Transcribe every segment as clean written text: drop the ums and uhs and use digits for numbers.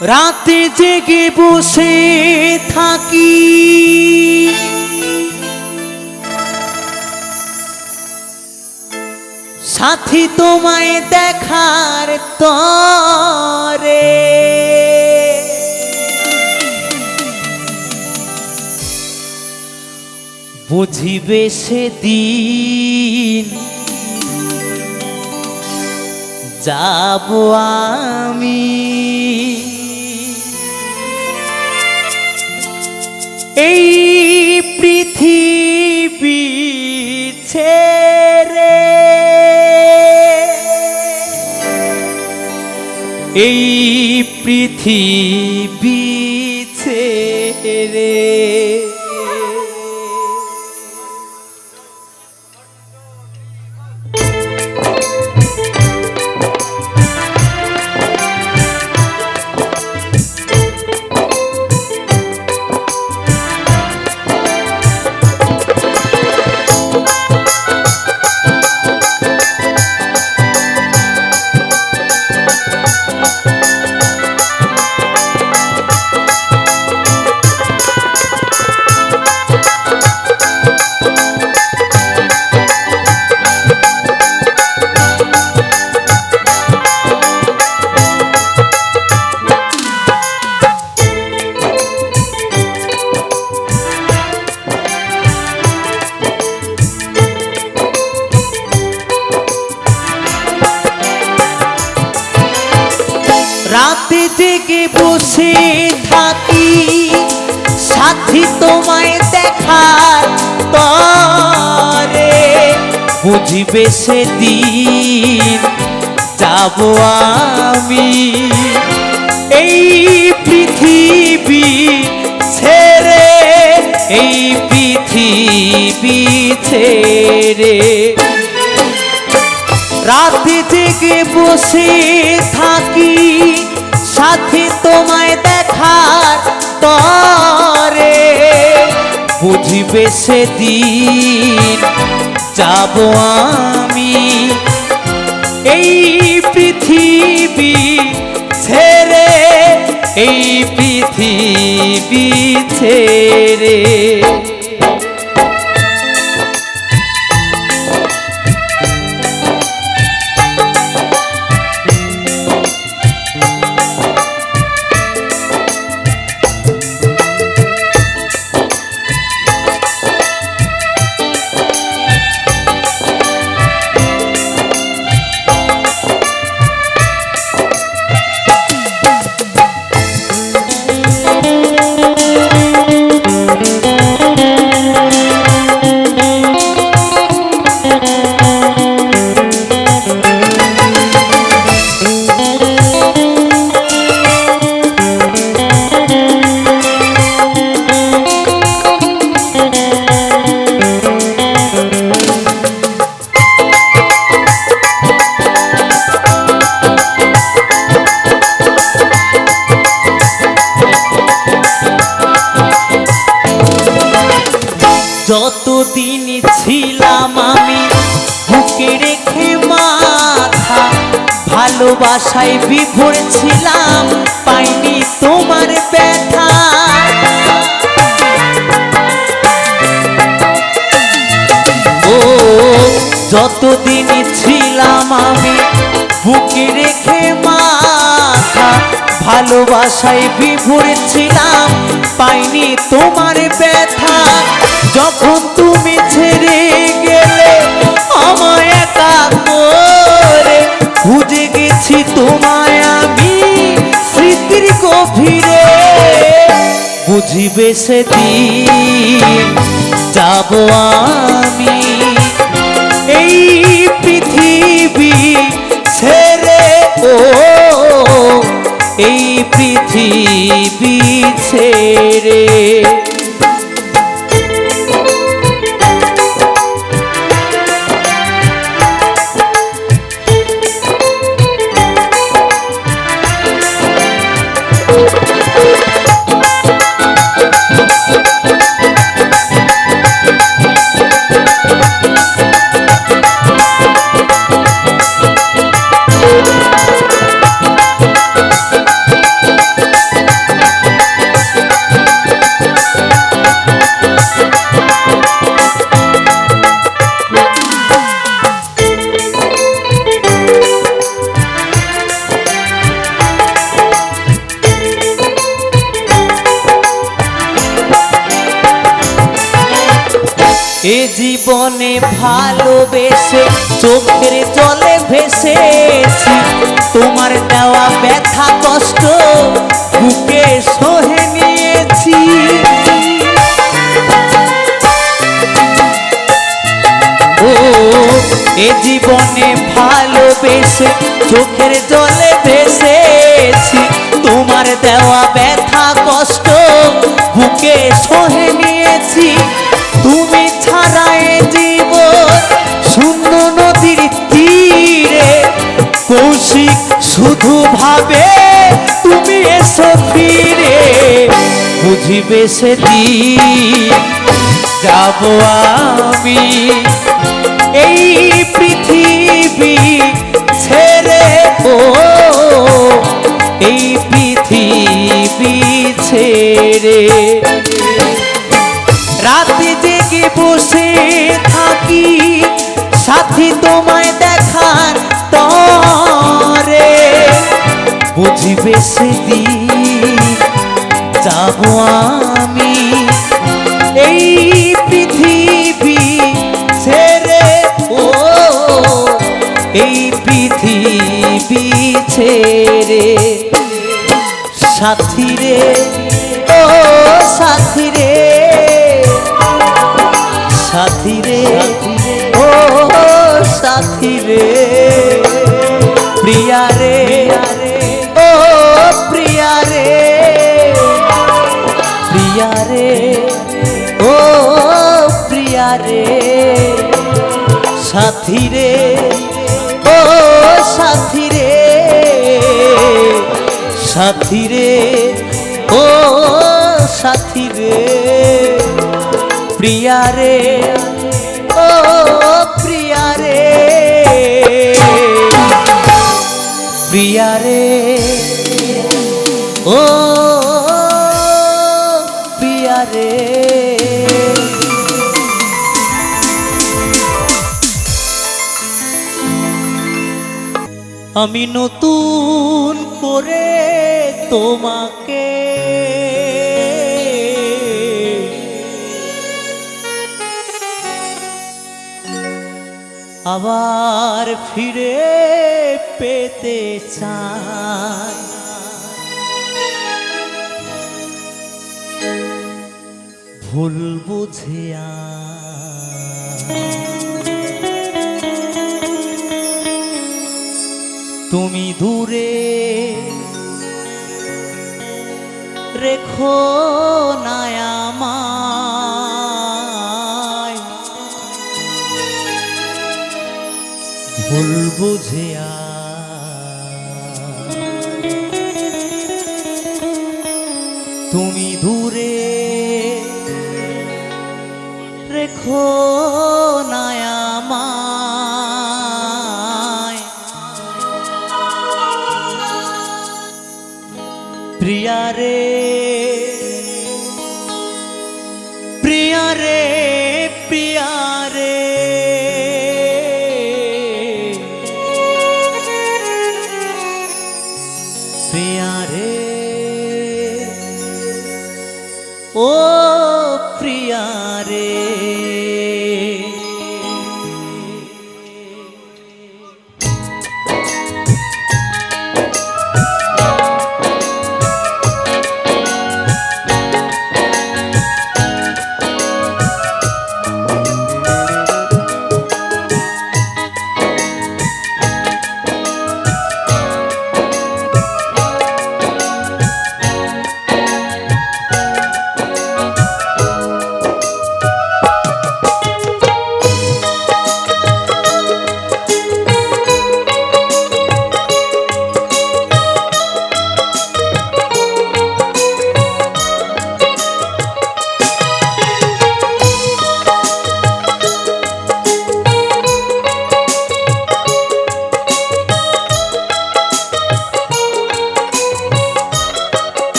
রাতে জেগে বসে থাকি সাথী তোমায় দেখার তরে, বুঝিবে সেদিন যাব আমি। এই পৃথিবী ছেড়ে, এই পৃথিবী ছেড়ে রাতে জেগে বসে থাকি সাথী তোমায় দেখার তরে, বুঝিবে সেদিন যাব আমি। এই পৃথিবী ছেড়ে, এই পৃথিবী ছেড়ে রাতে জেগে বসে থাকি সাথী তোমায় দেখার তরে, বুঝিবে সেদিন যাব আমি। এই পৃথিবী ছেড়ে, এই পৃথিবী ছেড়ে যতদিন ছিলাম আমি বুকে রেখে মাথা, ভালোবাসায় বিভোর ছিলাম, পাইনি তোমার ব্যথা। ও যতদিন ছিলাম আমি বুকে রেখে মাথা, ভালোবাসায় বিভোর ছিলাম, পাইনি তোমার ব্যথা। যখন তুমি ছেড়ে গেলে আমায় একা করে, খুঁজে গেছি তোমায় আমি স্মৃতির গভীরে, বুঝিবে সেদিন যাব আমি। এই পৃথিবী ছেড়ে, ও এই পৃথিবী ছেড়ে এ জীবনে ভালোবেসে চোখের জলে ভেসেছি, তোমার দেওয়া ব্যথা কষ্ট বুকে সহে নিয়েছি। ও এ জীবনে ভালোবেসে চোখের জলে ভেসেছি, তোমার দেওয়া ব্যথা কষ্ট বুকে সহে নিয়েছি। তুমি ছাড়া এ জীবন শূন্য নদীর তীরে, কৌশিক শুধু ভাবে তুমি এসো ফিরে। বুঝিবে সেদিন যাব আমি এই পৃথিবী ছেড়ে, ও এই পৃথিবী ছেড়ে। রাতে জেগে বসে থাকি সাথী তোমায় দেখার তরে, বুঝিবে সেদিন যাব আমি এই পৃথিবী ছেড়ে, ও এই পৃথিবী ছেড়ে। সাথী রে ও সাথী রে, সাথী রে ও সাথী রে, প্রিয়া রে ও প্রিয়া রে, প্রিয়া রে ও প্রিয়া রে, সাথী রে ও সাথী রে, সাথী রে ও সাথী রে, প্রিয়া রে ও প্রিয়া রে, প্রিয়া রে ও প্রিয়া রে। আমি নতুন করে তোমাকে আবার ফিরে পেতে চাই, ভুল বুঝিয়া তুমি দূরে রেখো না আমায়, ভুল বুঝিয়া তুমি দূরে রেখো না আমায়। প্রিয়া রে প্রিয়া রে প্রিয়া রে, প্রিয়া রে ও প্রিয়া রে।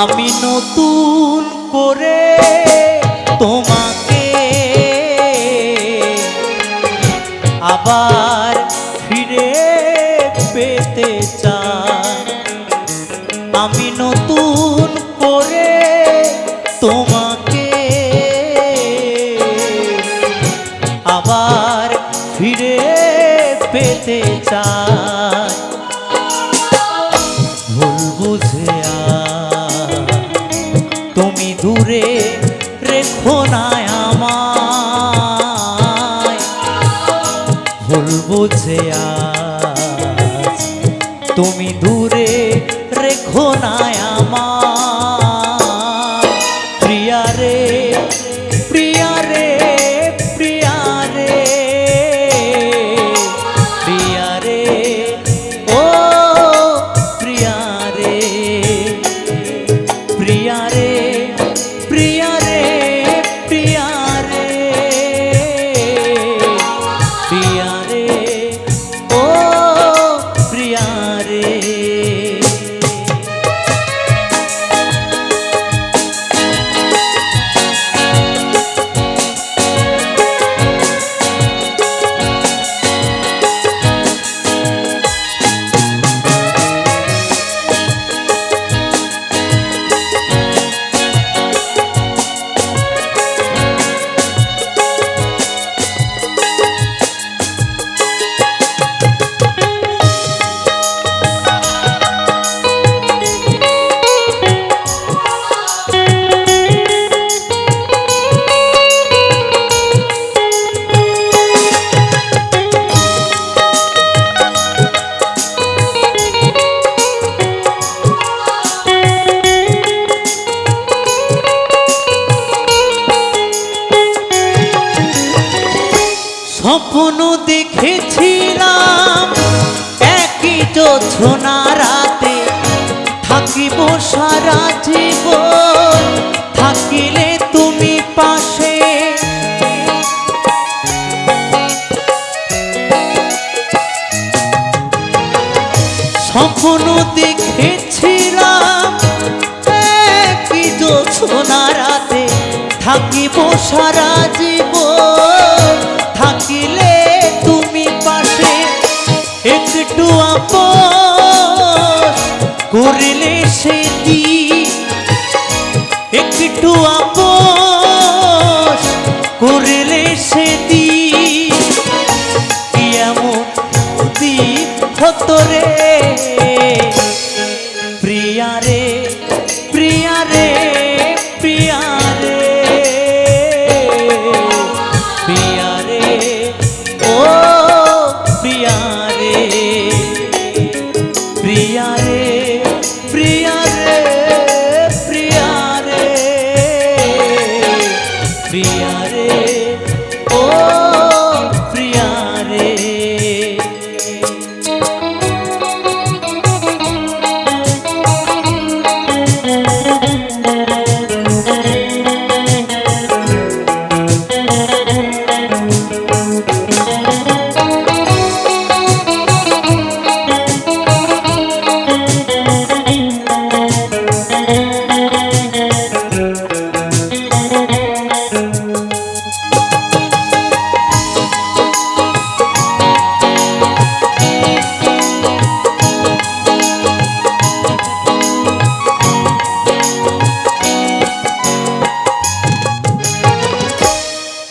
আমি নতুন করে তোমাকে আবার ফিরে পেতে চাই, আমি নতুন করে তোমাকে বুঝে আজ তুমি দূরে রেখো না আমার প্রিয়া রে প্রিয়া রে প্রিয়া রে প্রিয়া রে ও প্রিয়া রে প্রিয়া রে প্রিয়া রে প্রিয়া রে প্রিয়া রে ও প্রিয়া রে স্বপ্ন দেখেছিলাম একই জোছনা রাতে থাকিব সারা জীবন থাকিলে তুমি পাশে স্বপ্ন দেখেছিলাম একই জোছনা রাতে থাকিব সারা জীবন থাকিলে তুমি পাশে একটু আপোষ করিলে সেদিন একটু আপোষ করিলে সেদিন এমন দিন হতো রে প্রিয়া রে প্রিয়া রে প্রিয়া রে প্রিয়া রে ও প্রিয়া রে প্রিয়া রে প্রিয়া রে প্রিয়া রে প্রিয়া রে ও প্রিয়া রে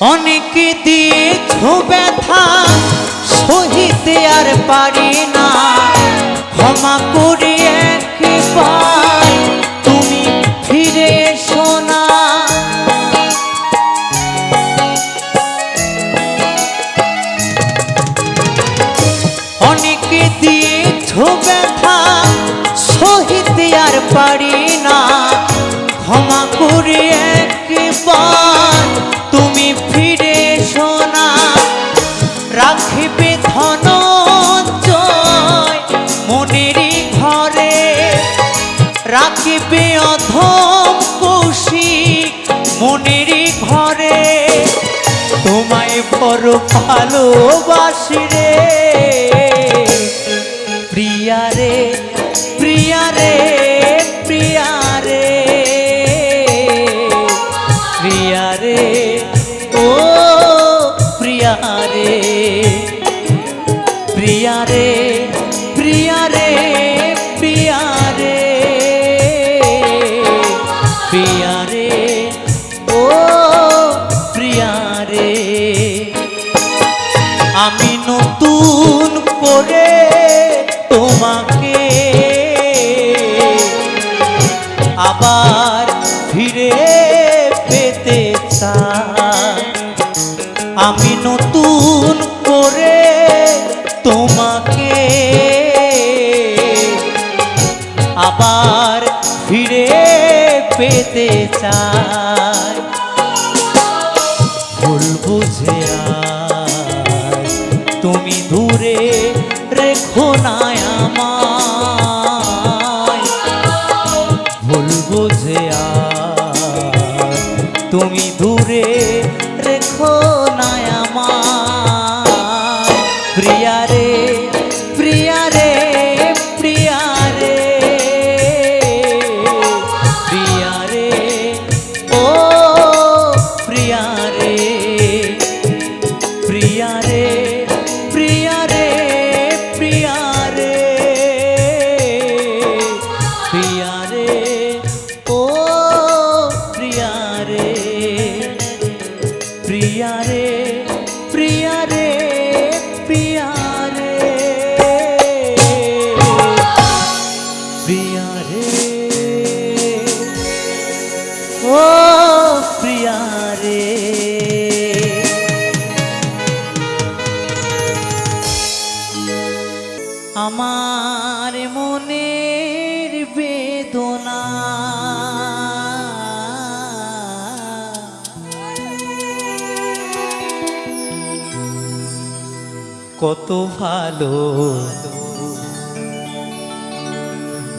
অনেকে দিয়েছ ব্যথা সহিতে আর পারি না ক্ষমা করে একবার তুমি ফিরে এসো না অনেকে দিয়েছ ব্যথা সহিতে আর পারি না ক্ষমা করে একবার তুমি ফিরে এসো না রাখিবে ধনঞ্জয় মনেরই ঘরে রাখিবে অধম কৌশিক মনেরই ঘরে তোমায় বড় ভালোবাসি রে প্রিয়া রে প্রিয়া রে প্রিয়া রে প্রিয়া রে ও প্রিয়া রে প্রিয়া রে প্রিয়া রে প্রিয়া রে প্রিয়া রে ও প্রিয়া রে আমি নতুন করে তোমাকে আবার ফিরে পেতে চাই আমি নতুন করে আবার ফিরে পেতে চাই। ভুল বুঝে আজ তুমি দূরে রেখো না আমায়। ভুল বুঝে আজ তুমি দূরে রেখো না আমায়। প্রিয়া রে প্রিয়া রে প্রিয়া রে প্রিয়া রে ও প্রিয়া রে প্রিয়া রে প্রিয়া রে প্রিয়া রে প্রিয়া রে ও প্রিয়া রে প্রিয়া রে প্রিয়া রে প্রিয়া রে প্রিয়া রে ও প্রিয়া রে। আমার মনের বেদনা কত ভালো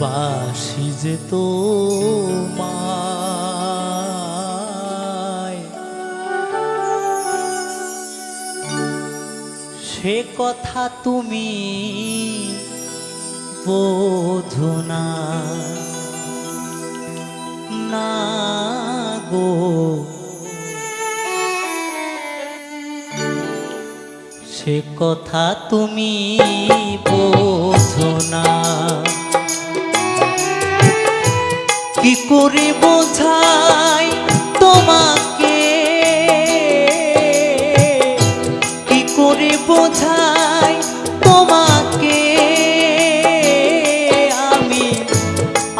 বাসি যে তোমায়, সে কথা তুমি বোঝো না, না গো। সে কথা তুমি বোঝো না, কি করে বোঝাই তোমাকে, কি করে বোঝাই তোমাকে আমি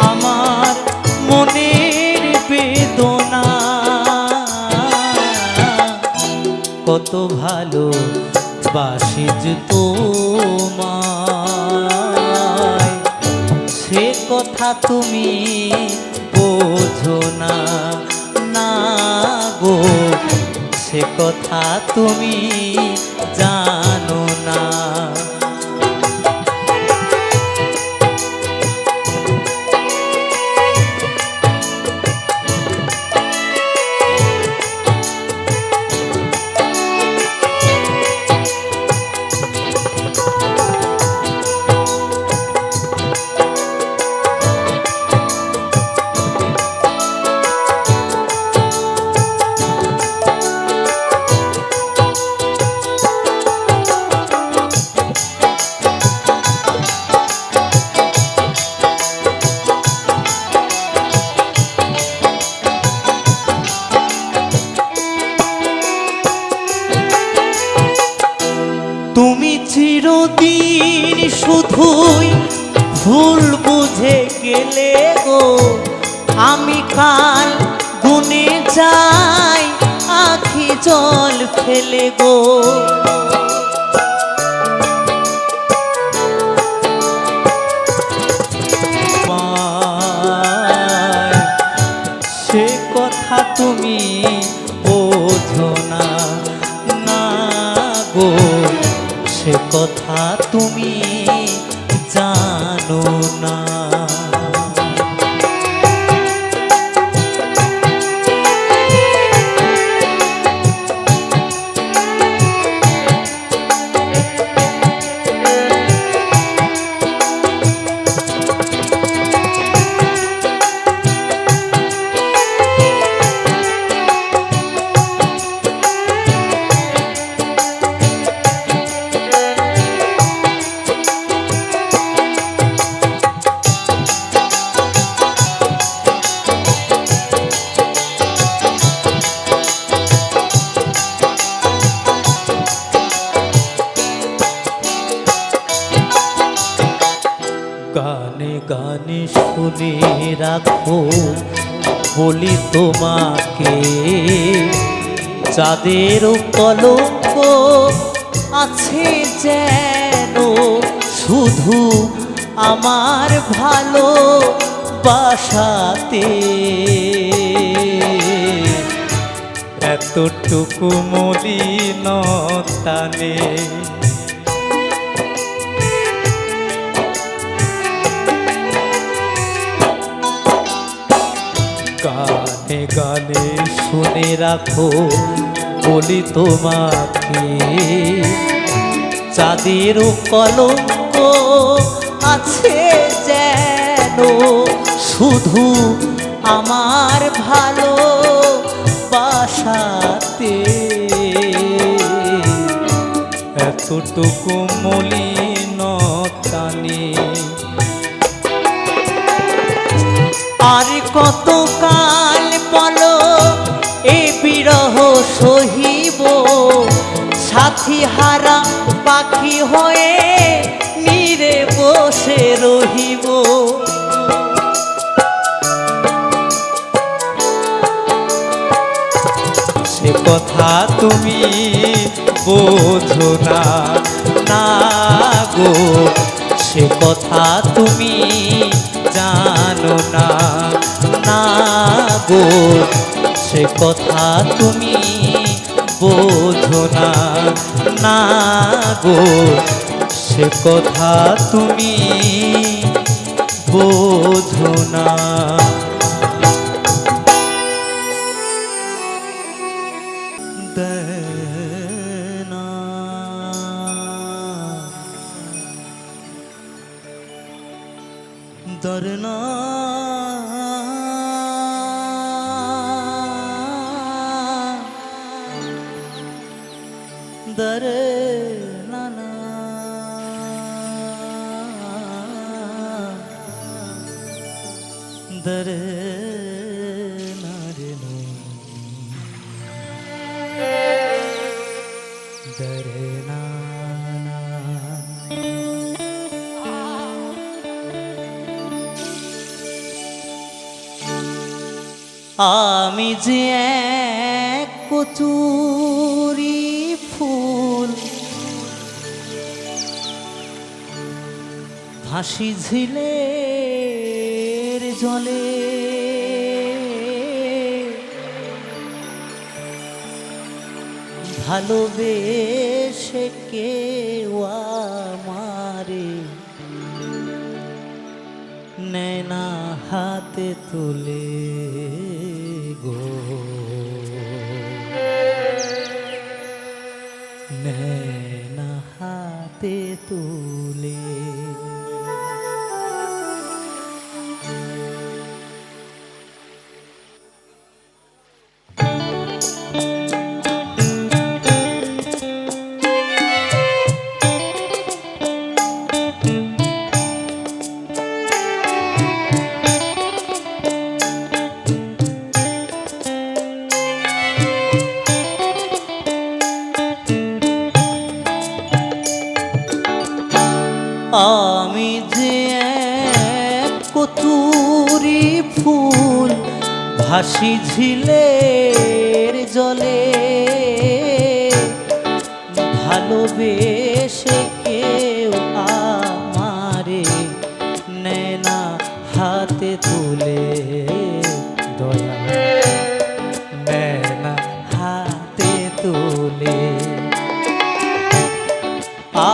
আমার মনের বেদনা। কত ভালো বাসি যে তোমায়, সে কথা তুমি বোঝো না, না গো। সে কথা তুমি জানো না। তুমি চিরদিন শুধুই ভুল বুঝে গেলে গো, আমি কাল গুনে যাই আখি জল ফেলে গো। সে কথা তুমি বোঝো না, না গো। সে কথা তুমি জানো না। গানে গানে শুনে রাখো বলি তোমাকে, যাদের কলঙ্ক আছে যেন শুধু আমার ভালো বাসাতে এতটুকু মলিনতা নেই। গানে গানে শুনে রাখো বলি তোমাকে, চাঁদের কলঙ্ক আছে যেন শুধু আমার ভালো বাসাতে এতটুকু মলিনতা নেই। আর কত কাল বলো এ বিরহ সহিব, সাথী হারা পাখি হয়ে নীরে বসে রহিব। সে কথা তুমি বোঝো না, না গো, সে কথা তুমি জানো না, না গো, সে কথা তুমি বোঝো না, না গো, সে কথা তুমি বোঝো না। দেনা দরনা দরে নানা দরে নারে দরে নানা। আমি যে এক কচুরি ফুল ভাসি ঝিলের জলে, ভালোবেসে কেউ আমারে নেয় না হাতে তুলে গো, নেয় না হাতে তুলে। আমি যে এক কচুরি ফুল ভাসি ঝিলের জলে, ভালোবেসে কেউ আমারে নেয় না হাতে তুলে, দয়া নেয় না হাতে তুলে।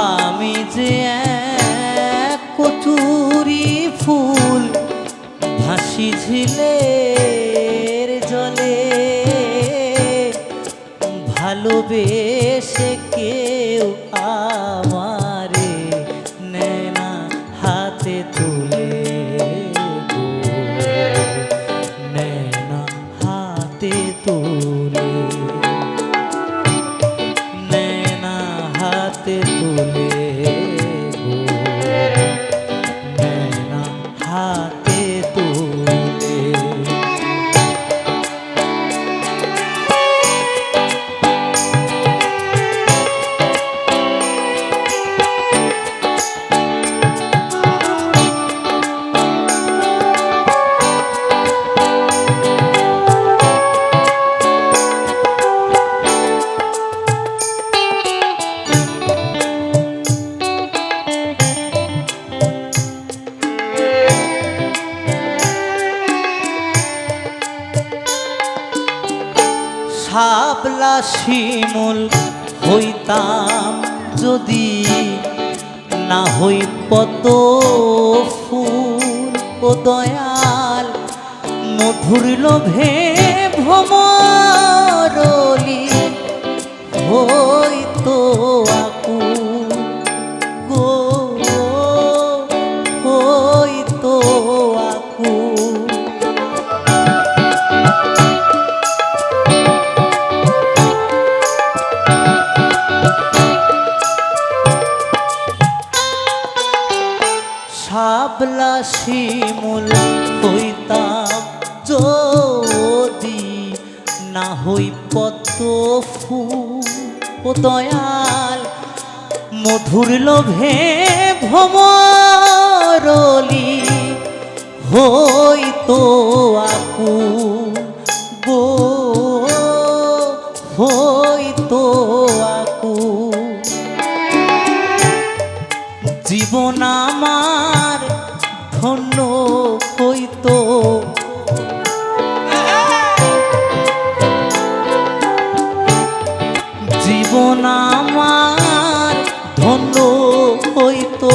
আমি যে এক কচুরি ফুল ভাসি ঝিলের জলে, ভালোবেসে কেউ আমারে নেয় না হাতে তুলে গো, নেয় না হাতে তুলে, নেয় না হাতে তুলে গো, নেয় না হাতে তুলে। শিমুল হইতাম যদি না হই পদ্ম ফুল ও দয়াল মধুর লোভে ভ্রমরলি হইতো আকুল গো হইতো আকুল। শাপলা শিমুল হইতাম যদি না হই পদ্ম ফুল ও দয়াল মধুর লোভে ভ্রমরলি হইতো আকুল গো হইতো আকুল। জীবন আমার ধন্য হইতো জীবন আমার ধন্য হইতো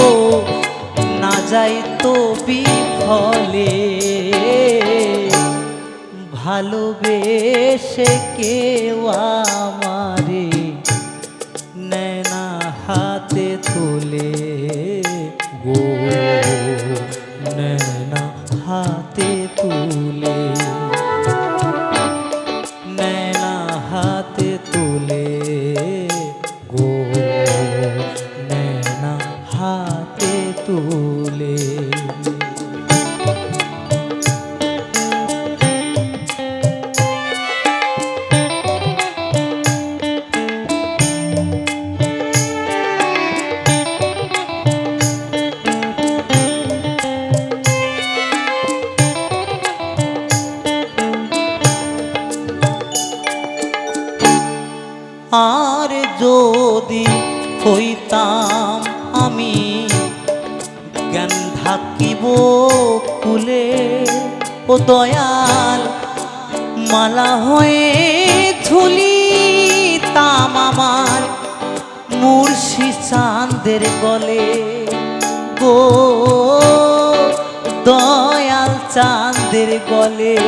না যাইতো বিফলে ভালোবেসে কেউ আমারে নেয় না হাতে তুলে গো নেয় না হাতে তুলে নেয় না হাতে তুলে গো নেয় না হাতে তুলে। আর যদি হইতাম আমি জ্ঞান থাকিব কুলে ও দয়াল মালা হয়ে ঝুলিতাম আমার মুর্শি চাঁদের গলে গো দয়াল চাঁদের গলে।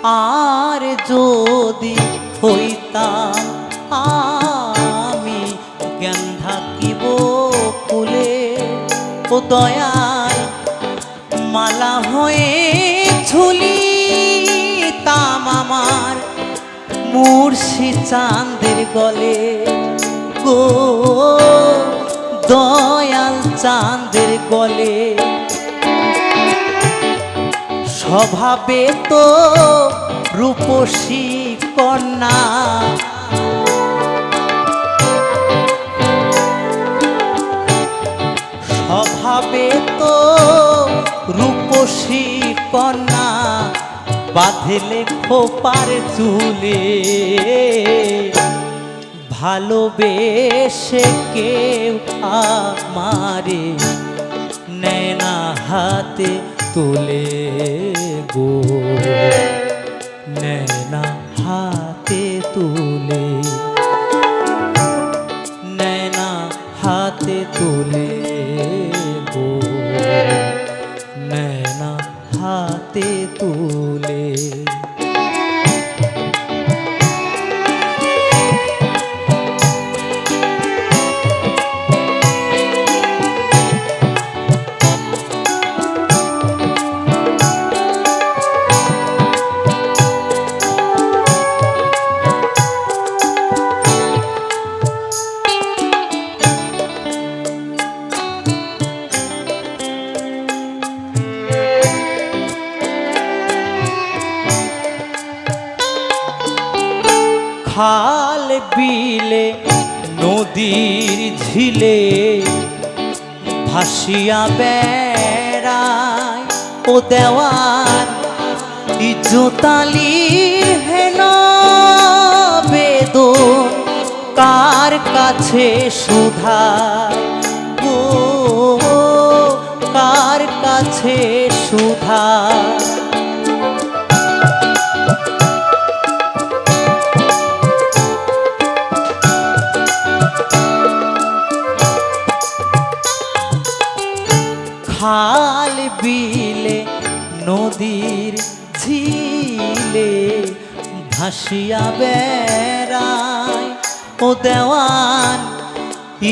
আর যদি হইতাম আমি জ্ঞান থাকিব কুলে ও দয়াল মালা হয়ে ঝুলিতাম আমার মুর্শি চাঁদের গলে গো দয়াল চাঁদের গলে। স্বভাবে তো রূপসী কন্যা স্বভাবে তো রূপসী কন্যা বাঁধলে খোপার চুলে ভালোবেসে কেউ আমারে নেয় না হাতে তুলে গো নেয় না হাতে তুলে নেয় না হাতে তুলে গো নেয় না হাতে তুলে। খাল বিলে নদীর ঝিলে ভাসিয়া বেড়ায় ও দেওয়ার ইজ্জতালি হেন বেদন কার কাছে সুধা গো, কার কাছে সুধা। খাল বিলে নদীর ঝিলে ভাসিয়া বেড়ায় ও দেওয়ান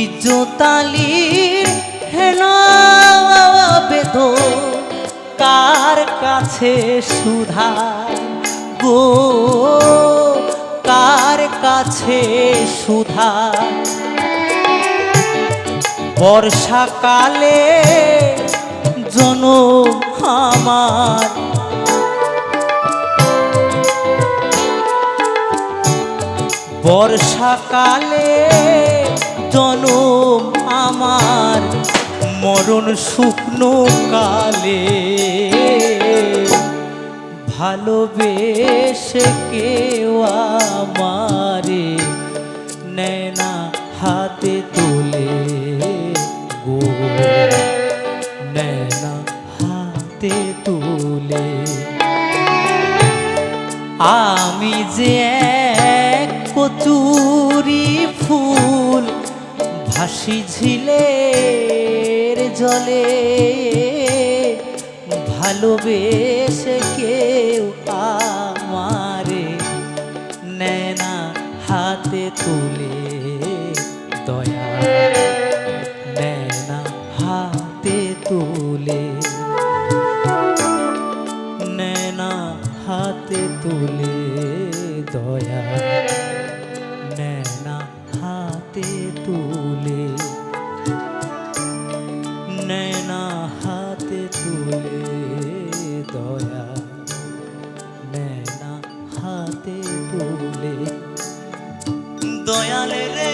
ইজ্জতালির হেনা বেদ, কার কাছে সুধা গো, কার কাছে সুধা। বর্ষাকালে জনম আমার, বর্ষাকালে জনম আমার, মরণ শুকনো কালে ভালোবেসে কেউ আমারে নেয় না হাতে তুলে গো, নেয় না হাতে তুলে। আমি যে এক কচুরি ফুল ভাসি ঝিলের জলে, ভালোবেসে কেউ আমারে নেয় না হাতে তুলে দয়া, নেয় না হাতে তুলে, নেয় না হাতে তুলে দয়া, নেয় না হাতে তুলে, নেয় না হাতে তুলে দয়া, নেয় না হাতে তুলে। দয়ালে রে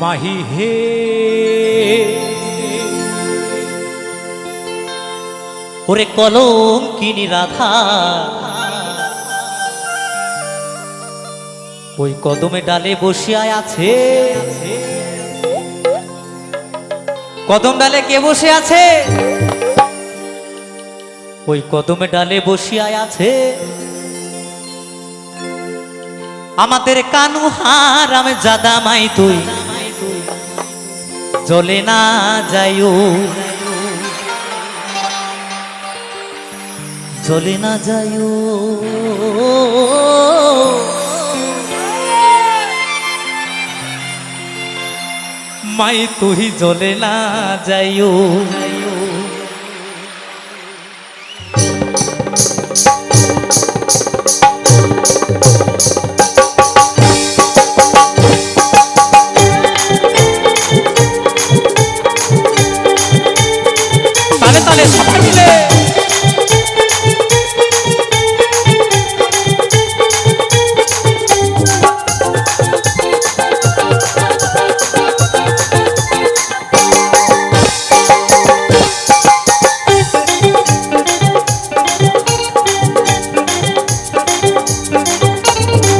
মাহি হে ওরে কলঙ্কিনী রাধা, ওই কদমে ডালে বসিয়া আছে, কদম ডালে কে বসে আছে? ওই কদমে ডালে বসিয়া আছে আমাদের কানু হারাম জাদা মাই, তুই চলে না যাইও, চলে না যাইও, মাই তুই চলে না যাইও। তালে তালে সবাই মিলে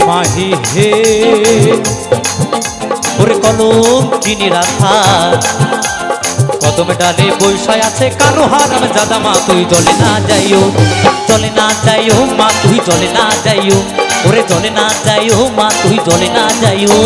মাহি হে ওরে কলঙ্কিনী রাধা, কদম ডালে বৈশায় আছে কালো হারাম জাদা মা, তুই জলে না যাইও, জলে না যাইও মা, তুই জলে না যাইও, ওরে জলে না যাইও মা, তুই জলে না যাইও।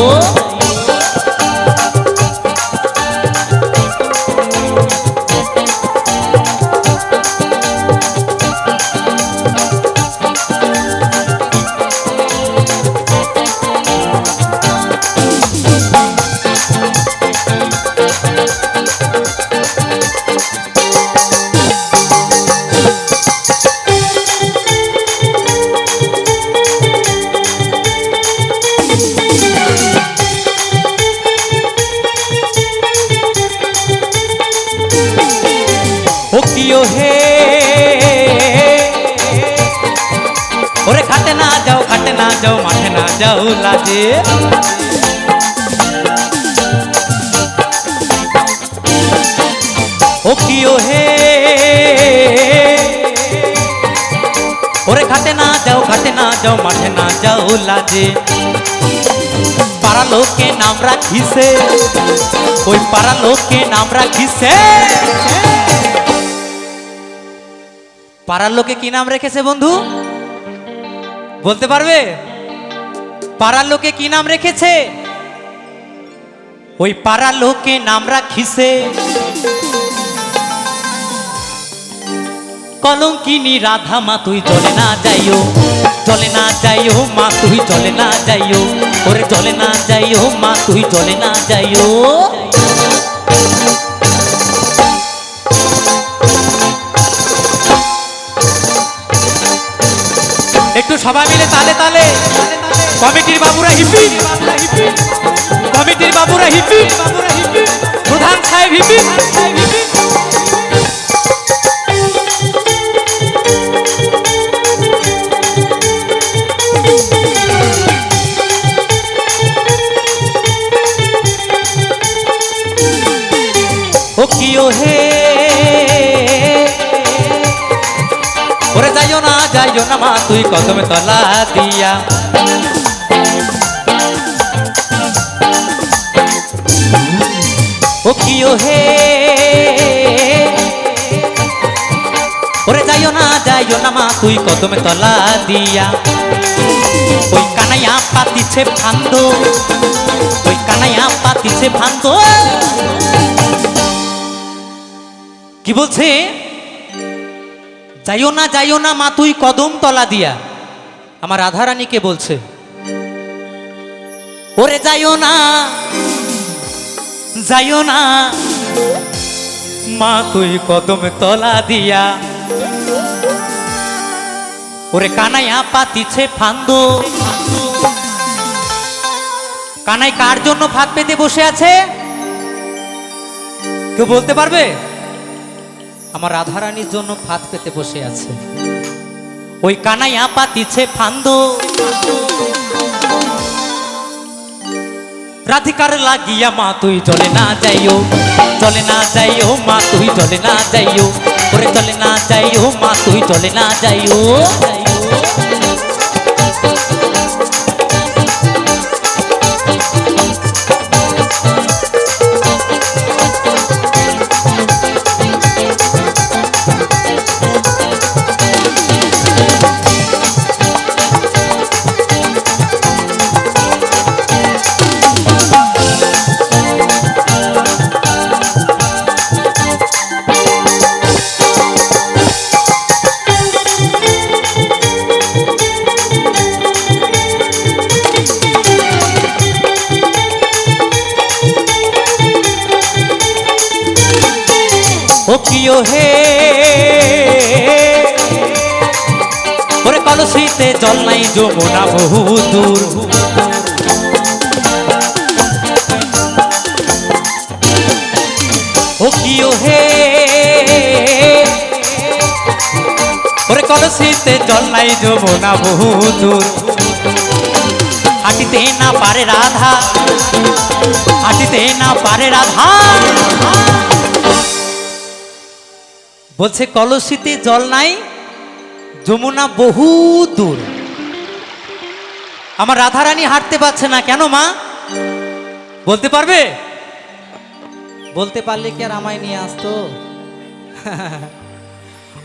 কিও হে ওরে ঘাটে না যাও মাঠে না যাও লাজে ও কিও হে ওরে ঘাটে না যাও মাঠে না যাও লাজে পাড়া লোকে নাম রাখিছে ওই পাড়া লোকে নাম রাখিছে পাড়ার লোকে কি নাম রেখেছে বন্ধু বলতে পারবে পাড়ার লোকে কি নাম রেখেছে ওই পাড়ার লোকে নাম রাখিছে কলঙ্কিনী রাধা মা তুই চলে না যাইও মা তুই চলে না যাইও ওরে চলে না যাইও মা তুই চলে না যাইও একটু সবাই মিলে তালে তালে কমিটির বাবুরা হিপি প্রধান সাহেব হিপি ও কিও হে ওরে যাইও না মা তুই কদমে তলা দিয়া ও কিও হে ওরে যাইও না মা তুই কদমে তলা দিয়া ওই কানাইয়া পাতিছে ফান্দ কি বলছে যাইও না মা তুই কদম তলা দিয়া আমার রাধারানীকে বলছে ওরে যাইও না মা তুই কদম তলা দিয়া ওরে কানাইয়া পাতিছে ফান্দ কানাই কার জন্য ফাঁদ পেতে বসে আছে কেউ বলতে পারবে আমার রাধারানীর জন্য ফাঁদ পেতে বসে আছে ওই কানাইয়া পাতিছে ফান্দ রাধিকার লাগিয়া মা তুই চলে না যাইও মা তুই চলে না যাইও ওরে চলে না যাইও মা তুই চলে না যাইও ও কিও হে ওরে কলসিতে জল নাই যমুনা বহু দূর ও কিও হে ওরে কলসিতে জল নাই যমুনা বহু দূর হাঁটিতে না পারে রাধা বলছে কলসিতে জল নাই যমুনা বহু দূর আমার রাধারানী হাঁটতে পারছে না কেন মা বলতে পারবে বলতে পারলে কি আর আমায় নিয়ে আসতো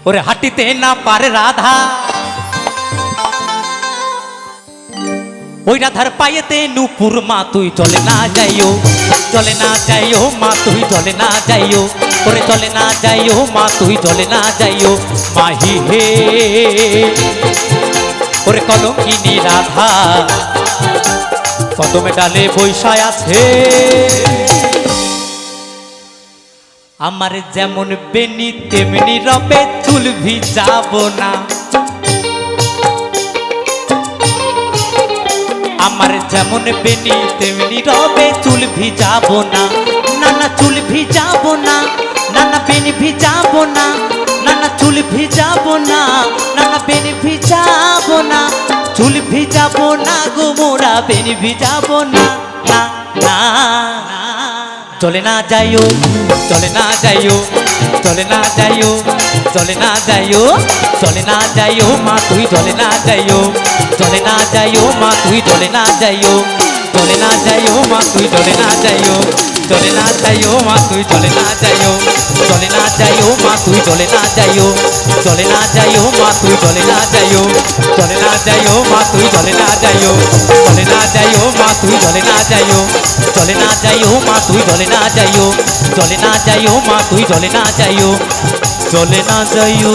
ওরে হাঁটিতে না পারে রাধা ওই রাধার পায়েতে নুপুর মা তুই চলে না যাইও মা তুই চলে না যাইও ওরে চলে না যাইও মা তুই চলে না যাইও মাহি হে ওরে কলঙ্কিনী রাধা কদমে ডালে বৈশায় আছে আমার যেমন বেনি তেমনি রবে চুল ভিজাবো না আমার যেমন বেনি তেমনি রবে চুল ভিজাবো না না চুল ভিজাবো না না বেনি ভিজাবো না না না চুল ভিজাবো না, না না বেন ভিজাবো না, চুল ভিজাবো না গো মোরা, বেন ভিজাবো না, না না। চলে না যাইও, চলে না যাইও, চলে না যাইও, চলে না যাইও, চলে না যাইও মা তুই চলে না যাইও, চলে না যাইও মা তুই চলে না যাইও, চলে না যাইও মা তুই চলে না যাইও, চলে না যাইও মা তুই চলে না যাইও, চলে না যাইও মা তুই চলে না যাইও, চলে না যাইও মা তুই চলে না যাইও, চলে না যাইও মা তুই চলে না যাইও, চলে না যাইও মা তুই চলে না যাইও, চলে না যাইও মা তুই চলে না যাইও, চলে না যাইও মা তুই চলে না যাইও, চলে না যাইও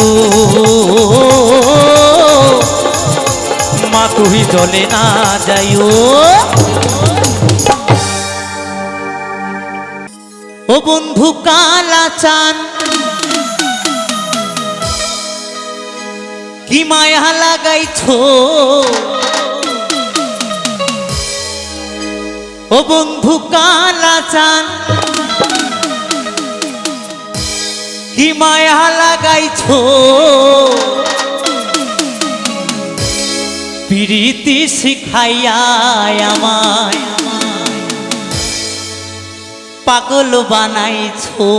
মা তুই চলে না যাইও। ও বন্ধু কালা চান কি মায়া লাগাইছো, ও বন্ধু কালা চান কি মায়া লাগাইছো, প্রীতি শিখাইয়া আমায় পাগল বানাইছো।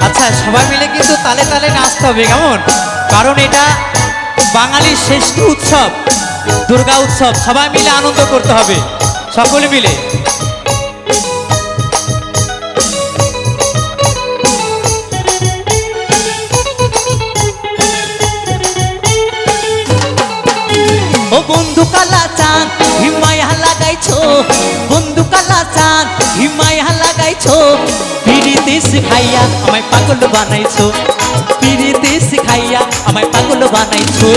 আচ্ছা সবাই মিলে কিন্তু তালে তালে নাচতে হবে, কেমন? কারণ এটা বাঙালির শ্রেষ্ঠ উৎসব দুর্গা উৎসব, সবাই মিলে আনন্দ করতে হবে, সকলে মিলে। ও বন্ধু কালা চাঁদ হিমায়া লাগাইছো, বন্ধু কালা চাঁদ হিমায়া লাগাইছো, পিরিতি শিখাইয়া আমায় পাগল বানাইছো, পিরিতি শিখাইয়া আমায় পাগল বানাইছো।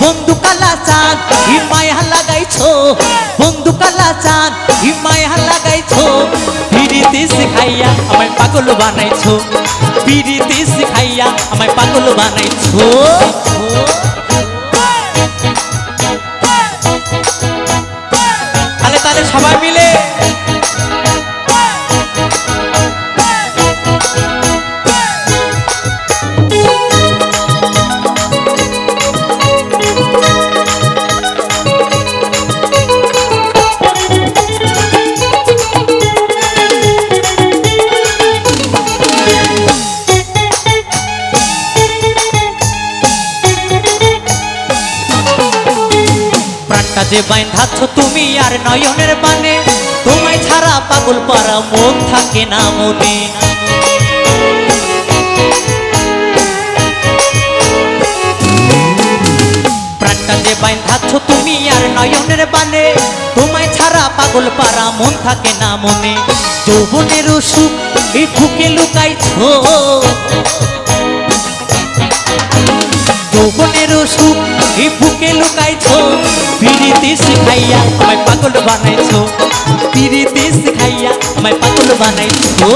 বন্ধু কালা চাঁদ হিমায়া লাগাইছো, বন্ধু কালা চাঁদ হিমায়া লাগাইছো, পিরিতি শিখাইয়া আমায় পাগল বানাইছো, পিরিতি শিখাইয়া আমায় পাগল বানাইছো। তাহলে সবাই মিলে প্রাণটা যে বাইন্ধাচ্ছ তুমি আর নয়নের বানে, তোমায় ছাড়া পাগল পারা মন থাকে না মনে। প্রাণটা যে বাইন্ধাচ্ছ তুমি আর নয়নের বানে, তোমায় ছাড়া পাগল পারা মন থাকে না মনে। যৌবনের সুখ এই বুকে লুকাইছো, যৌবনের সুখ এই বুকে লুকাইছো, পিরিতি শিখাইয়া আমায় পাগল বানাইছো, পিরিতি শিখাইয়া আমায় পাগল বানাইছো।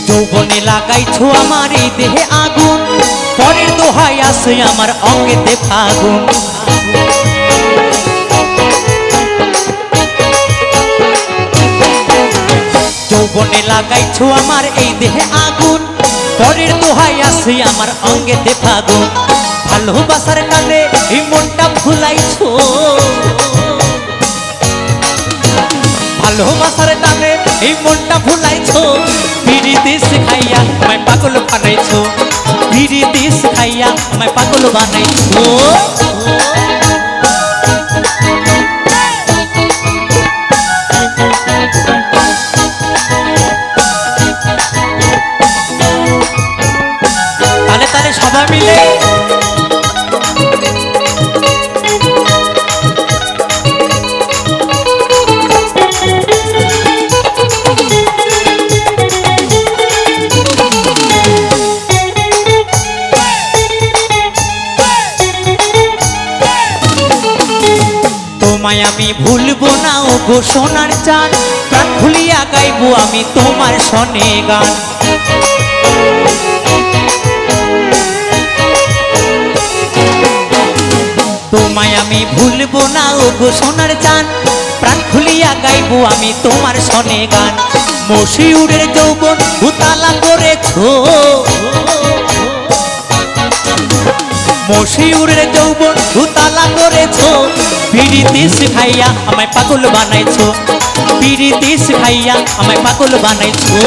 যৌবনে লাগাইছো আমার এই দেহে আগুন, পরের দোহাই আসে আমার অঙ্গেতে ফাগুন। যৌবনে লাগাইছো আমার এই দেহে আগুন, পরের দোহাই আসে আমার অঙ্গেতে ফাগুন। ভালোবাসার টানে এই মনটা ভুলাইছো, ভালোবাসার টানে এই মনটা ভুলাইছো, পিরিতি শিখাইয়া আমায় পাগল বানাইছো, পিরিতি শিখাইয়া আমায় পাগল বানাইছো। তালে তালে সবাই মিলে আমি ভুলবো না ও গো সোনার চাঁদ, প্রাণ খুলিয়া গাইবো আমি তোমার সনে গান। তোমায় আমি ভুলবো না ও গো সোনার চাঁদ, প্রাণ খুলিয়া গাইবো আমি তোমার সনে গান। মশিউরের যৌবন উতালা করেছো, মশিউরের যৌবন উতালা করেছো, পিরিতি শিখাইয়া আমায় পাগল বানাইছো, পিরিতি শিখাইয়া আমায় পাগল বানাইছো।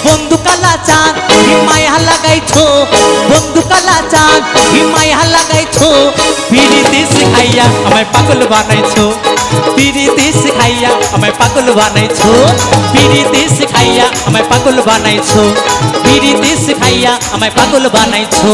বন্ধু কালা চাঁদ হিমায়া লাগাইছো, বন্ধু কালা চাঁদ হিমায়া লাগাইছো, পিরিতি শিখাইয়া আমায় পাগল বানাইছো, পিরিতি শিখাইয়া আমায় পাগল বানাইছো, পিরিতি শিখাইয়া আমায় পাগল বানাইছো, পিরিতি শিখাইয়া আমায় পাগল বানাইছো,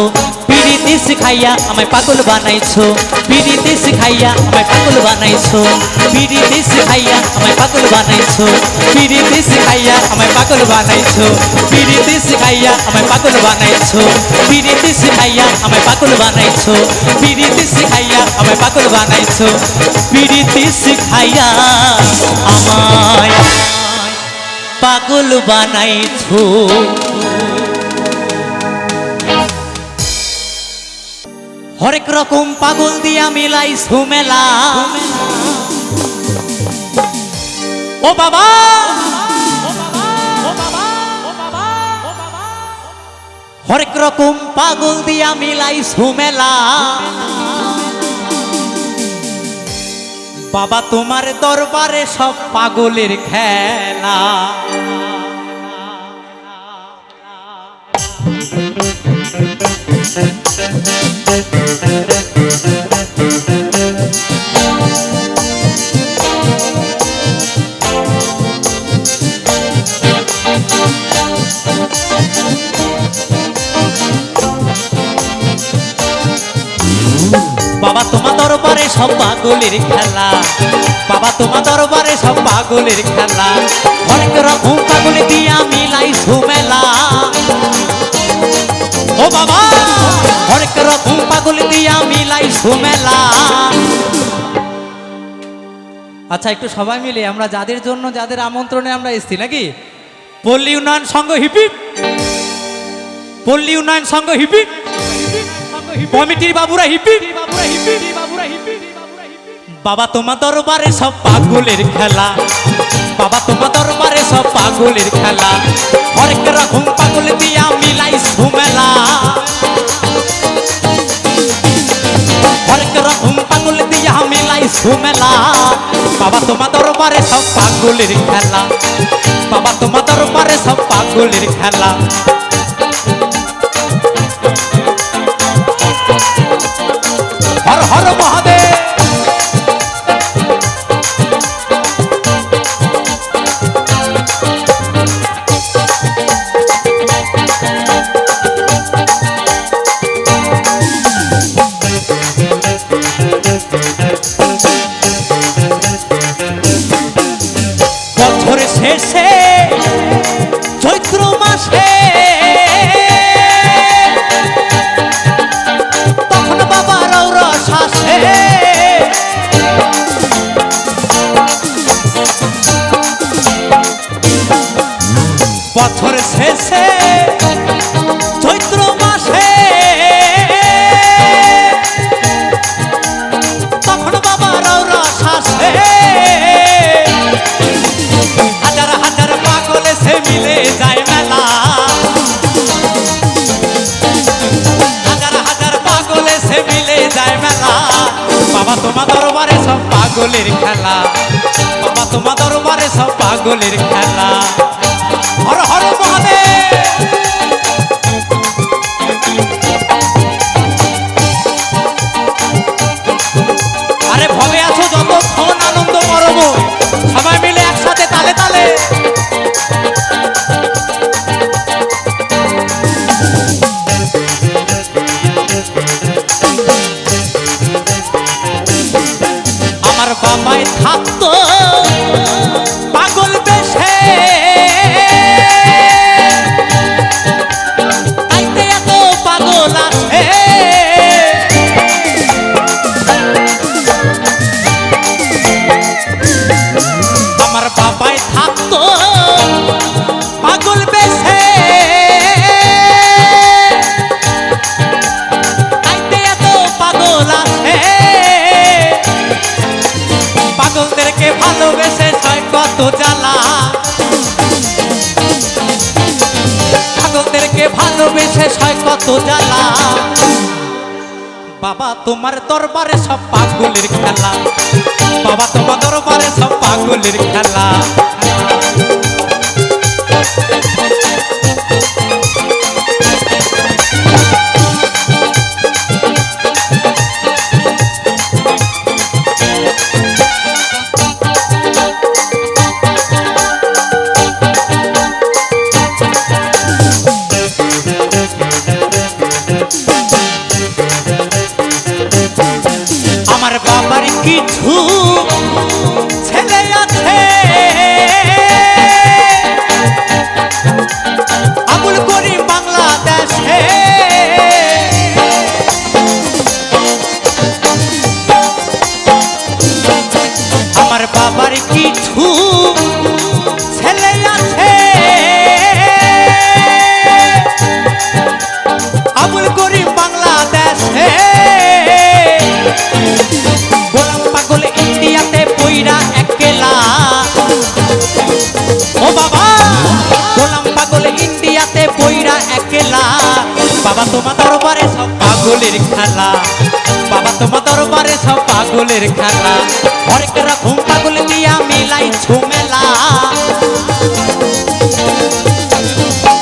পিরিতি শিখাইয়া আমায় পাগল বানাইছো, পিরিতি শিখাইয়া আমায় পাগল বানাইছো, পিরিতি শিখাইয়া আমায় পাগল বানাইছো, পিরিতি শিখাইয়া আমায় পাগল বানাইছো, পিরিতি শিখাইয়া আমায় পাগল বানাইছো, পিরিতি শিখাইয়া আমায় পাগল বানাইছো, পিরিতি শিখাইয়া আমায় পাগল বানাইছো, পিরিতি শিখাইয়া আমায় পাগল বানাইছো। হরেক রকম পাগল দিয়া মিলাইছো মেলা, ও বাবা হরেক রকম পাগল দিয়া মিলাইছো মেলা। বাবা তোমার দরবারে সব পাগলের খেলা। বাবা তোমার দরবারে সব পাগলের খেলা, বাবা তোমার দরবারে সব পাগলের খেলা। হরেক রকম পাগল দিয়া মিলাইছো মেলা, ও বাবা হরেক রকম পাগল দিয়া মিলাইছো মেলা। আচ্ছা একটু সবাই মিলে আমরা যাদের জন্য যাদের আমন্ত্রণে আমরা এসেছি নাকি, পল্লী উন্নয়ন সংঘ হিপিপ, পল্লী উন্নয়ন সংঘ হিপিপ, কমিটির বাবুরা হিপিপ। বাবা তোমার দরবারে সব পাগলের খেলা, বাবা তোমার দরবারে সব পাগলের খেলা। হরেক রকম পাগল দিয়া মিলাইছো মেলা, হরেক রকম পাগল দিয়া মিলাইছো মেলা। বাবা তোমার দরবারে সব পাগলের খেলা, বাবা তোমার দরবারে সব পাগলের খেলা। হর হর মহাদেব। বছর শেষে চৈত্র মাসে তখন বাবার রস আসে, বছর শেষে চৈত্র মাসে তখন বাবার রস আসে। হাজার হাজার পাগল সে মিলে যায় মেলা, হাজার হাজার পাগল সে মিলে যায় মেলা। বাবা তোমার দরবারে সব পাগলের খেলা, বাবা তোমার দরবারে সব পাগলের খেলা। হর হর মহাদেব। আরে ভবে আছো যতক্ষণ আনন্দ করব, সবাই মিলে একসাথে তালে তালে। আমার বাবাই থাকতো পাগল বেশে, তাইতে এত পাগল আছে। ভালোবেসে হয় কত জ্বালা বাবা তোমার দরবারে সব পাগলের খেলা বাবা তোমার দরবারে সব পাগলের খেলা আমার বাবার কিছু ছেলে আছে আবুল করিম বাংলাদেশে আমার বাবার কিছু ছেলে আছে আবুল করিম বাংলাদেশে গোলাম পাগল ইন্ডিয়াতে পইরা একলা ও বাবা গোলাম পাগল ইন্ডিয়াতে পইরা একলা বাবা তোমার দরবারে সব পাগলের খেলা বাবা তোমার দরবারে সব পাগলের খেলা হরেক রকম পাগল দিয়া মিলাই ঝুমেলা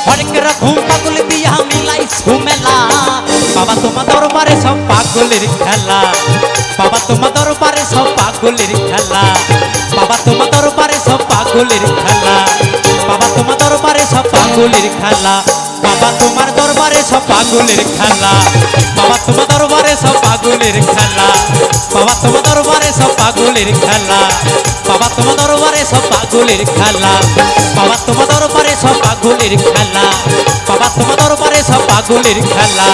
হরেক রকম পাগল দিয়া মিলাই ঝুমেলা বাবা তোমার দরবারে সব পাগলের খেলা বাবা তোমার দরবারে সব পাগলের খেলা বাবা তোমার দরবারে সব পাগলের খেলা বাবা তোমার দরবারে সব পাগলের খেলা বাবা তোমার দরবারে সব পাগলের খেলা বাবা তোমার দরবারে সব পাগলের খেলা বাবা তোমার দরবারে সব পাগলের খেলা বাবা তোমার দরবারে সব পাগলের খেলা বাবা তোমার দরবারে সব পাগলের খেলা বাবা তোমার দরবারে সব পাগলের খেলা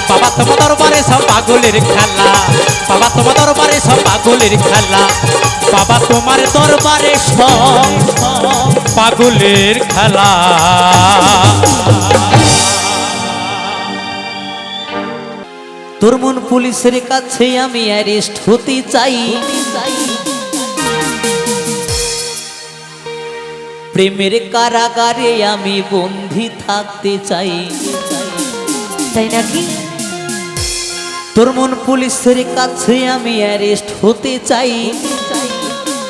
বাবা তোমার দরবারে সব পাগলের খেলা বাবা তোমার দরবারে সব পাগলের খেলা বাবা তোমার দরবারে সব পাগলের খেলা তোর মন পুলিশের কাছে আমি অ্যারেস্ট হতে চাই প্রেমের কারাগারে আমি বন্দী থাকতে চাই তাই নাকি? তোর মন পুলিশের কাছে আমি অ্যারেস্ট হতে চাই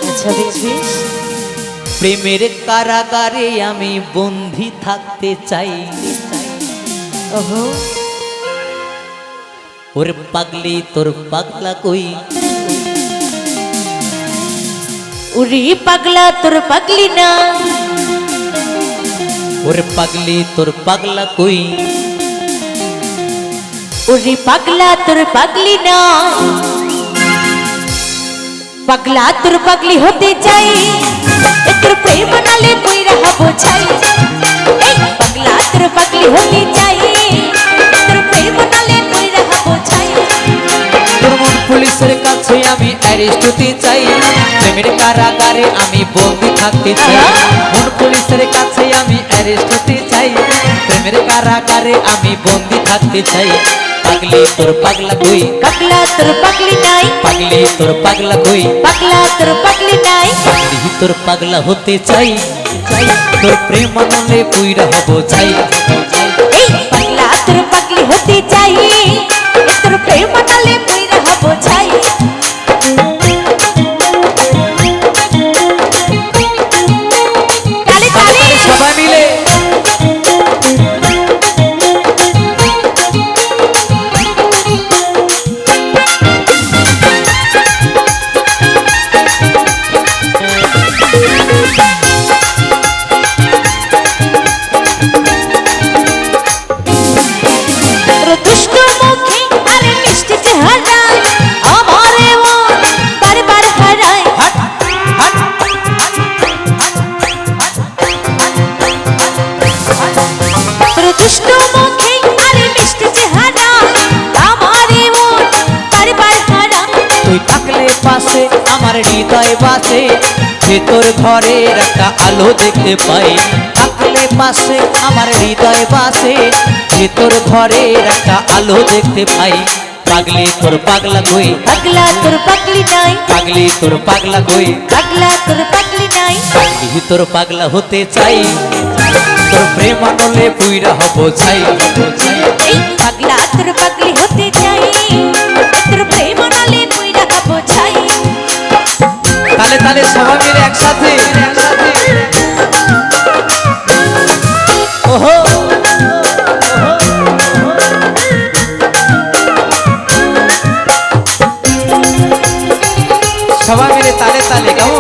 আচ্ছা বেশ বেশ। প্রেমের কারাগারে আমি বন্দী থাকতে চাই ওহো, ওরে পাগলি তোর পাগলা কই উরি পাগলা তোর পাগলি না, ওরে পাগলি তোর পাগলা কই উরি পাগলা তোর পাগলি না, পাগলা তোর পাগলি হতে চাই, এ তোর প্রেম নালে পইরা হবো ছাই। এই পাগলা তোর পাগলি হতে চাই, এ তোর প্রেম নালে পইরা হবো ছাই। তোর মন পুলিশের কাছে আমি অ্যারেস্ট হতে চাই প্রেমের কারাগারে আমি বন্দী থাকতে চাই মন পুলিশের কাছে আমি অ্যারেস্ট হতে চাই প্রেমের কারাগারে আমি বন্দী থাকতে চাই পাগলি তোর পাগলা কই পাগলা তোর পাগলি নাই, পাগলি তোর পাগলা কই পাগলা তোর পাগলি নাই, পাগলি তোর পাগলা হতে চাই তোর প্রেম নালে পুইরা হব চাই এই পাগলা তোর পাগলি হতে চাই, এ তোর প্রেম নালে পইরা হবো ছাই। তালি তালি সবাই মিলে তোর দুষ্ট মুখে আর মিষ্টি চেহারায় আমারে মন বারবার হারায়। তোর দুষ্ট মুখে আর মিষ্টি চেহারায় আমারে মন বারবার হারায়। তুই থাকলে পাশে আমার হৃদয় বাসে ভেতর ঘরের একটা আলো দেখতে পাই থাকলে পাশে আমার হৃদয় বাসে ভেতর ঘরের একটা আলো দেখতে পাই পাগলি তোর পাগলা কই পাগলা তোর পাগলি নাই, পাগলি তোর পাগলা কই পাগলা তোর পাগলি নাই, পাগলি তোর পাগলা হতে চাই তোর প্রেম আনলে পুইরা হব ছাই এই পাগলা তোর পাগলি হতে চাই তোর প্রেম নালে পুইরা হব ছাই তালে তালে সবাই মিলে একসাথে ওহো সবাই মিলে তালে তালে গাও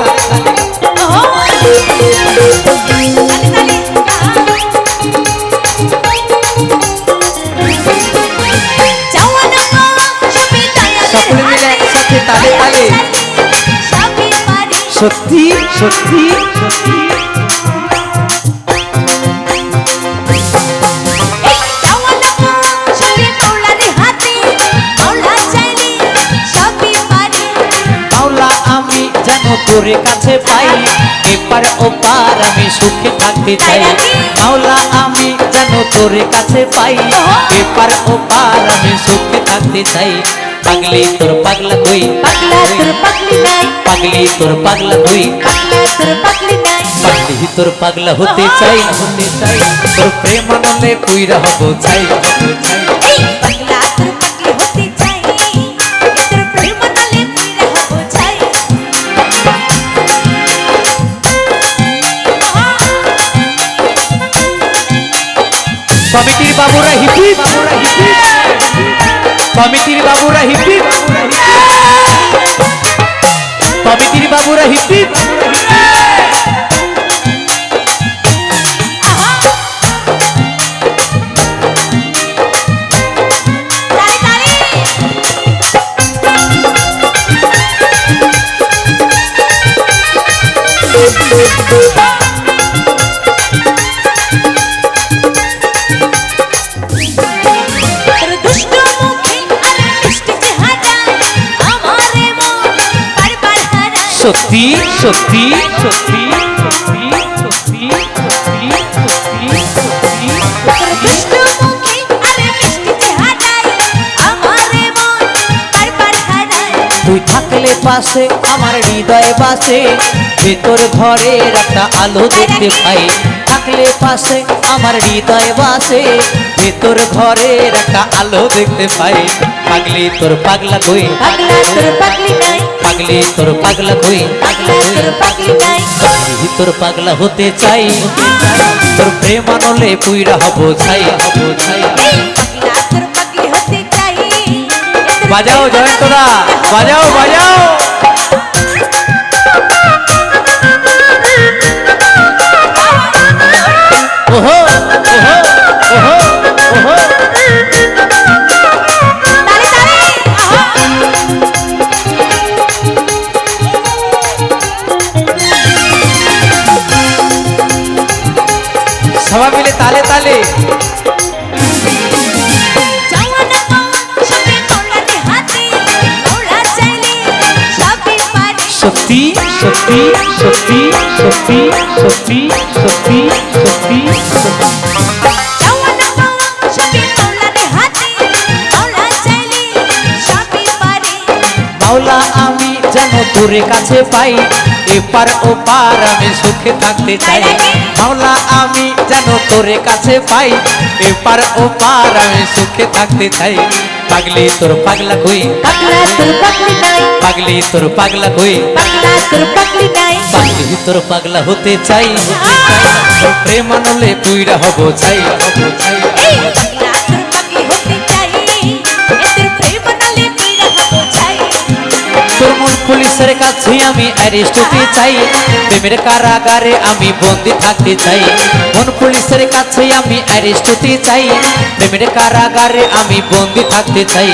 সকলে মিলে একসাথে তালে তালে সত্যি সত্যি সত্যি মাওলা আমি যেন তোরে কাছে পাই এপার ওপার আমি সুখে থাকতে চাই মাওলা আমি যেন তোরে কাছে পাই এপার ওপার আমি সুখে থাকতে চাই পাগলি তোর পাগলা কই পাগলা তোর পাগলি নাই পাগলি তোর পাগলা কই পাগলা তোর পাগলি নাই পাগলি তোর পাগলা হতে চাই তোর প্রেম আনলে পুইরা হব চাই এই পাগলা তোর পাগলি হতে চাই তোর প্রেম নালে পুইরা হব চাই কমিটির বাবুরা হিপি কমিটির বাবুরা হিপি কমিটির বাবুরা হিপি তালি তালি তোর দুষ্ট মুখে আর মিষ্টি চেহারা আমারে মন বারবার হারায় সত্যি সত্যি সত্যি সত্যি সত্যি সত্যি সত্যি তোর দুষ্ট মুখে আর মিষ্টি চেহারায় আমারে মন বারবার হারায় তুই থাকলে পাশে আমার হৃদয়ে বাসে ভেতর ঘরের একটা আলো দেখতে পাই থাকলে পাশে আমার হৃদয়ে বাসে ভেতর ঘরের একটা আলো দেখতে পাই পাগলি তোর পাগলা কই পাগলা তোর পাগলি নাই পাগলি তোর পাগলা কই পাগলা তোর পাগলি নাই পাগলি তোর পাগলা হতে চাই তোর প্রেম আনলে পুইরা হব ছাই এই পাগলা তোর পাগলি হতে চাই বাজাও জয়ন্তদা বাজাও বাজাও ওহো ওহো ওহো ওহো তালি তালি সবাই মিলে তালে তালে জাওয়ানা পাওয়া সবে মৌলার হাতে মৌলা চাইলে সবই পারে সত্যি সত্যি সত্যি সত্যি সত্যি সত্যি সত্যি জাওয়ানা পাওয়া সবে মৌলার হাতে মৌলা চাইলে সবই পারে মাওলা আমি যেন তোরে কাছে পাই এপার ওপার আমি সুখে থাকতে চাই মাওলা আমি যেন তোরে কাছে পাই এপার ওপার আমি সুখে থাকতে চাই পাগলি তোর পাগলা কই পাগলা তোর পাগলি নাই পাগলি তোর পাগলা কই পাগলা তোর পাগলি নাই পাগলি তোর পাগলা হতে চাই তোর প্রেম আনলে পুইরা হব চাই এই পাগলা তোর পাগলি হতে চাই তোর প্রেম নালে পুইরা হব চাই তোর মন পুলিশের কাছে আমি অ্যারেস্ট হতে চাই প্রেমের কারাগারে আমি বন্দি থাকতে চাই মন পুলিশের কাছে আমি অ্যারেস্ট হতে চাই প্রেমের কারাগারে আমি বন্দি থাকতে চাই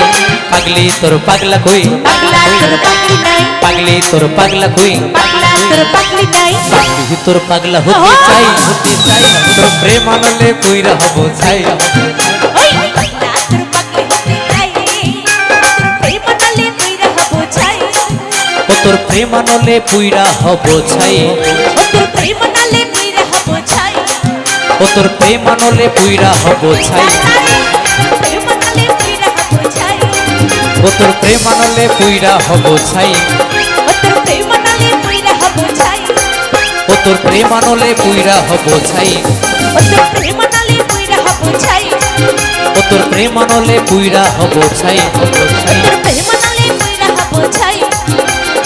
পাগলি তোর পাগলা কই পাগলা তোর পাগলি নাই পাগলি তোর পাগলা কই পাগলা তোর পাগলি নাই পাগলি তোর পাগলা হতে চাই তোর প্রেম আনলে পুইরা হব চাই ওই পাগলা তোর পাগলি হতে চাই তোর প্রেম নালে পুইরা হব চাই ও তোর প্রেম আনলে পুইরা হব ছাই ও তোর প্রেম নালে পুইরা হব চাই ও তোর প্রেম আনলে পুইরা হব ছাই প্রেম নালে পুইরা হব চাই ও তোর প্রেম আনলে পুইরা হব ছাই ও তোর প্রেম নালে পুইরা হব চাই ও তোর প্রেম আনলে পুইরা হব ছাই, ও তোর প্রেম নালে পুইরা হব ছাই, ও তোর প্রেম আনলে পুইরা হব ছাই, তোর প্রেম নালে পুইরা হব ছাই,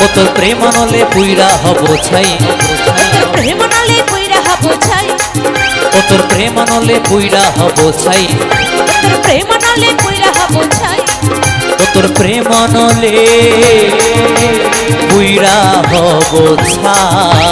ও তোর প্রেম আনলে পুইরা হব ছাই, তোর প্রেম নালে পুইরা হব ছাই, ও তোর প্রেম আনলে পুইরা হব ছাই, তোর প্রেম নালে পুইরা হব ছাই, ও তোর প্রেম আনলে পুইরা হব ছাই।